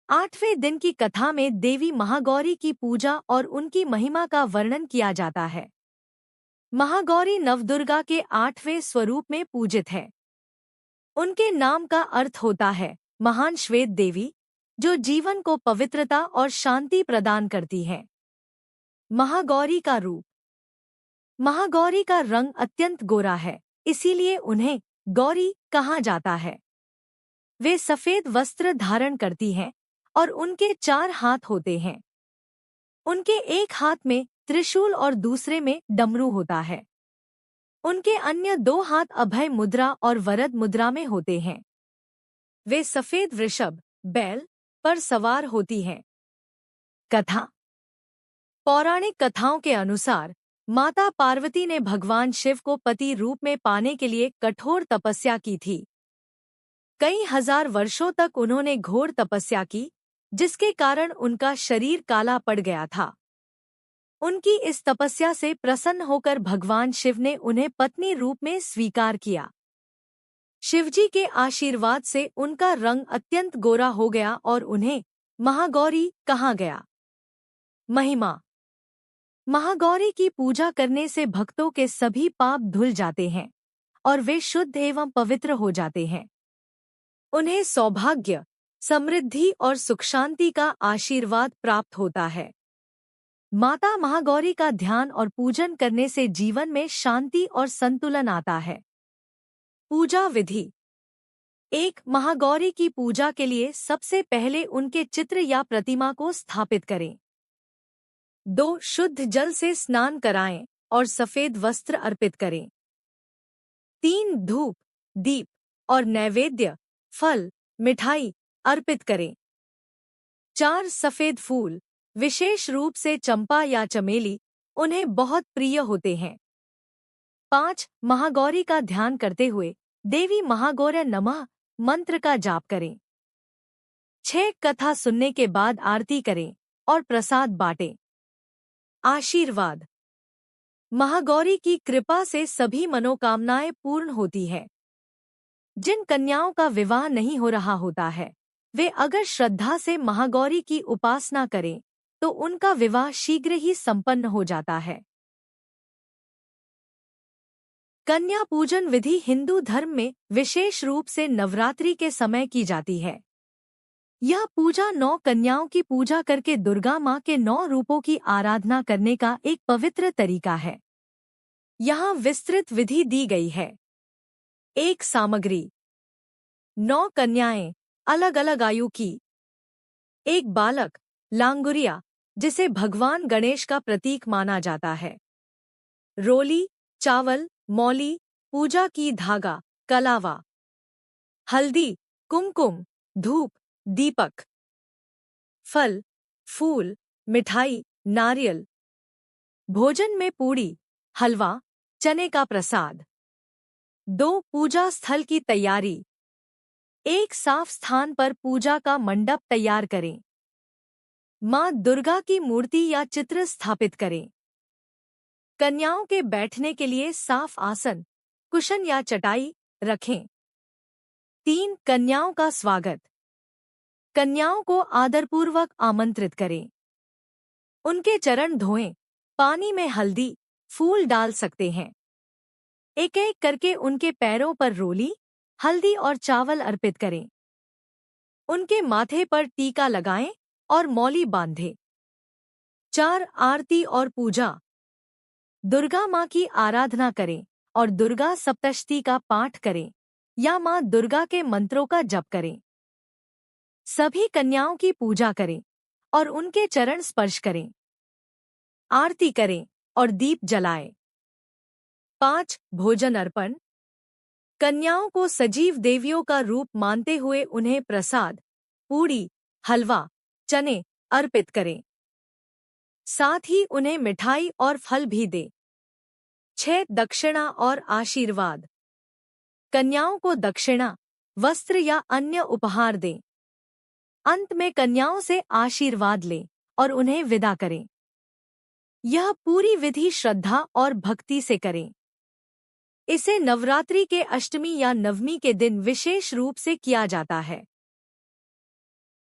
8वें दिन की कथा में देवी महागौरी की पूजा और उनकी महिमा का वर्णन किया जाता है। महागौरी नवदुर्गा के 8वें स्वरूप में पूजित है। उनके नाम का अर्थ होता है महान श्वेत देवी, जो जीवन को पवित्रता और शांति प्रदान करती है। महागौरी का रूप। महागौरी का रंग अत्यंत गोरा है, इसीलिए उन्हें गौरी कहा जाता है। वे सफेद वस्त्र धारण करती हैं और उनके 4 हाथ होते हैं। उनके एक हाथ में त्रिशूल और दूसरे में डमरू होता है। उनके अन्य 2 हाथ अभय मुद्रा और वरद मुद्रा में होते हैं। वे सफेद वृषभ बैल पर सवार होती हैं। कथा। पौराणिक कथाओं के अनुसार माता पार्वती ने भगवान शिव को पति रूप में पाने के लिए कठोर तपस्या की थी। कई हजार वर्षों तक उन्होंने घोर तपस्या की, जिसके कारण उनका शरीर काला पड़ गया था। उनकी इस तपस्या से प्रसन्न होकर भगवान शिव ने उन्हें पत्नी रूप में स्वीकार किया। शिवजी के आशीर्वाद से उनका रंग अत्यंत गोरा हो गया और उन्हें महागौरी कहा गया। महिमा। महागौरी की पूजा करने से भक्तों के सभी पाप धुल जाते हैं और वे शुद्ध एवं पवित्र हो जाते हैं। उन्हें सौभाग्य, समृद्धि और सुख शांति का आशीर्वाद प्राप्त होता है। माता महागौरी का ध्यान और पूजन करने से जीवन में शांति और संतुलन आता है। पूजा विधि। 1. महागौरी की पूजा के लिए सबसे पहले उनके चित्र या प्रतिमा को स्थापित करें। 2. शुद्ध जल से स्नान कराएं और सफेद वस्त्र अर्पित करें। 3. धूप, दीप और नैवेद्य, फल, मिठाई अर्पित करें। 4. सफेद फूल, विशेष रूप से चंपा या चमेली, उन्हें बहुत प्रिय होते हैं। 5. महागौरी का ध्यान करते हुए देवी महागौर्य नमः मंत्र का जाप करें। 6. कथा सुनने के बाद आरती करें और प्रसाद बांटें। आशीर्वाद। महागौरी की कृपा से सभी मनोकामनाएं पूर्ण होती है। जिन कन्याओं का विवाह नहीं हो रहा होता है, वे अगर श्रद्धा से महागौरी की उपासना करें तो उनका विवाह शीघ्र ही संपन्न हो जाता है। कन्या पूजन विधि हिंदू धर्म में विशेष रूप से नवरात्रि के समय की जाती है। यह पूजा 9 कन्याओं की पूजा करके दुर्गा माँ के 9 रूपों की आराधना करने का एक पवित्र तरीका है। यहाँ विस्तृत विधि दी गई है। 1. सामग्री। 9 कन्याएं, अलग अलग आयु की। 1 बालक, लांगुरिया, जिसे भगवान गणेश का प्रतीक माना जाता है। रोली, चावल, मौली, पूजा की धागा, कलावा। हल्दी, कुमकुम, धूप, दीपक। फल, फूल, मिठाई, नारियल। भोजन में पूड़ी, हलवा, चने का प्रसाद। 2. पूजा स्थल की तैयारी। एक साफ स्थान पर पूजा का मंडप तैयार करें। माँ दुर्गा की मूर्ति या चित्र स्थापित करें। कन्याओं के बैठने के लिए साफ आसन, कुशन या चटाई रखें। 3. कन्याओं का स्वागत। कन्याओं को आदरपूर्वक आमंत्रित करें। उनके चरण धोएं, पानी में हल्दी, फूल डाल सकते हैं। एक एक करके उनके पैरों पर रोली, हल्दी और चावल अर्पित करें। उनके माथे पर टीका लगाएं और मौली बांधें। 4. आरती और पूजा। दुर्गा माँ की आराधना करें और दुर्गा सप्तशती का पाठ करें या माँ दुर्गा के मंत्रों का जप करें। सभी कन्याओं की पूजा करें और उनके चरण स्पर्श करें। आरती करें और दीप जलाएं। 5. भोजन अर्पण। कन्याओं को सजीव देवियों का रूप मानते हुए उन्हें प्रसाद, पूड़ी, हलवा, चने अर्पित करें। साथ ही उन्हें मिठाई और फल भी दें। 6. दक्षिणा और आशीर्वाद। कन्याओं को दक्षिणा, वस्त्र या अन्य उपहार दें। अंत में कन्याओं से आशीर्वाद लें और उन्हें विदा करें। यह पूरी विधि श्रद्धा और भक्ति से करें। इसे नवरात्रि के अष्टमी या नवमी के दिन विशेष रूप से किया जाता है।